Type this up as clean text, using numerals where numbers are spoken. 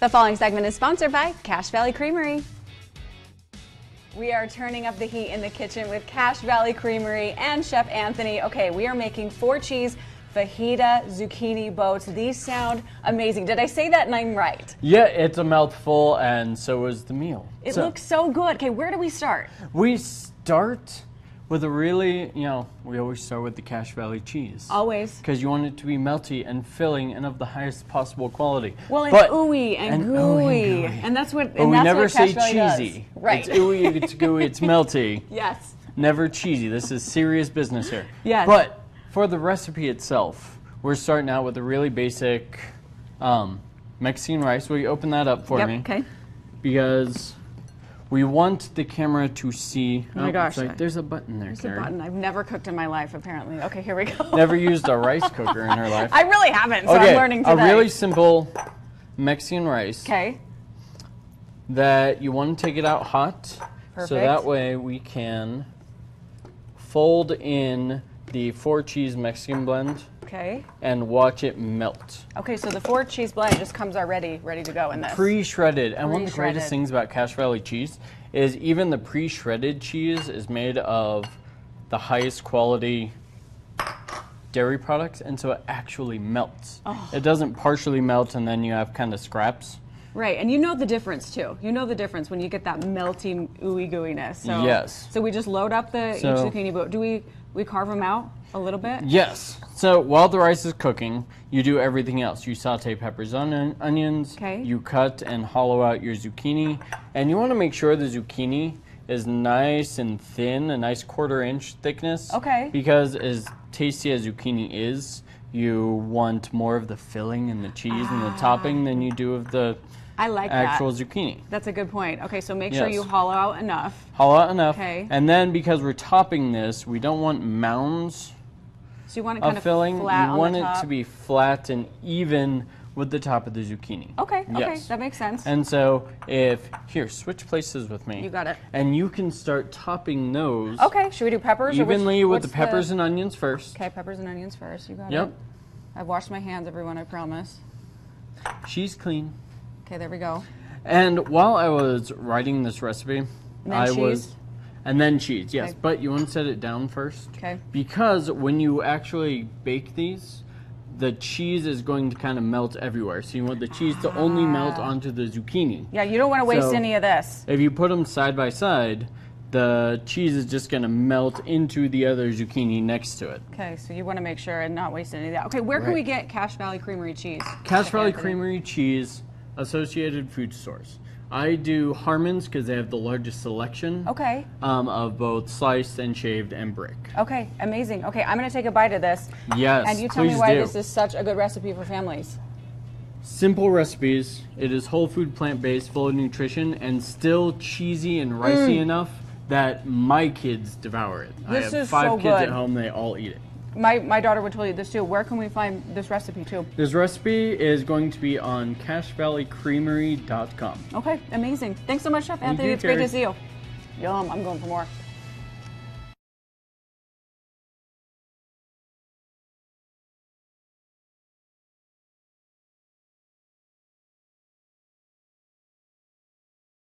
The following segment is sponsored by Cache Valley Creamery. We are turning up the heat in the kitchen with Cache Valley Creamery and Chef Anthony. Okay, we are making 4-cheese Fajita Zucchini boats. These sound amazing. Did I say that name right? Yeah, it's a mouthful, and so is the meal. It looks so good. Okay, where do we start? We start with a really, we always start with the Cache Valley cheese. Always. Because you want it to be melty and filling and of the highest possible quality. Well, it's ooey and gooey. And that's what But we never say Cache Valley cheesy. Does. Right. It's ooey, it's gooey, it's melty. Yes. Never cheesy. This is serious business here. Yes. But for the recipe itself, we're starting out with a really basic Mexican rice. Will you open that up for me? Okay. Because we want the camera to see. Oh my gosh. Sorry, there's a button there, Kari. There's a button. I've never cooked in my life, apparently. Okay, here we go. Never used a rice cooker in her life. I really haven't, so Okay, I'm learning today. a really simple Mexican rice. Okay. That you want to take it out hot. Perfect. So that way we can fold in the 4-cheese Mexican blend. Okay. And watch it melt. Okay, so the 4-cheese blend just comes already ready to go in this. Pre-shredded. And one of the greatest things about Cache Valley cheese is even the pre-shredded cheese is made of the highest quality dairy products, and so it actually melts. Oh. It doesn't partially melt and then you have kind of scraps. Right, and you know the difference too. You know the difference when you get that melty, ooey gooiness. So, yes. So we just load up each zucchini, but do we carve them out a little bit? Yes. So while the rice is cooking, you do everything else. You saute peppers, onions. Okay. You cut and hollow out your zucchini, and you want to make sure the zucchini is nice and thin, a nice 1/4 inch thickness. Okay. Because as tasty as zucchini is, you want more of the filling and the cheese and the topping than you do of the actual zucchini. That's a good point. Okay, so make sure you hollow out enough. Hollow out enough. Okay. And then because we're topping this, we don't want mounds. So you want it kind of filling. flat You want on the top. it to be flat and even with the top of the zucchini. Okay, yes. Okay, that makes sense. And so here, switch places with me. You got it. And you can start topping those. Okay, should we do peppers? Evenly with the peppers and onions first. Okay, peppers and onions first. You got it. Yep. I've washed my hands, everyone, I promise. She's clean. Okay, there we go. And while I was writing this recipe, and then cheese, yes. Okay. But you want to set it down first. Okay. Because when you actually bake these, the cheese is going to kind of melt everywhere. So you want the cheese to only melt onto the zucchini. Yeah, you don't want to waste any of this. If you put them side by side, the cheese is just going to melt into the other zucchini next to it. Okay, so you want to make sure and not waste any of that. Okay, where can we get Cache Valley Creamery cheese? Cache Valley Creamery cheese, Associated Food Stores. I do Harmon's because they have the largest selection of both sliced and shaved and brick. Okay, amazing. Okay, I'm going to take a bite of this. Yes, and you tell me why this is such a good recipe for families. Simple recipes. It is whole food, plant-based, full of nutrition, and still cheesy and ricey enough that my kids devour it. I have 5 kids at home, they all eat it. My daughter would tell you this too. Where can we find this recipe too? This recipe is going to be on CacheValleyCreamery.com. Okay, amazing. Thanks so much, Chef Anthony. It's great to see you. Yum, I'm going for more.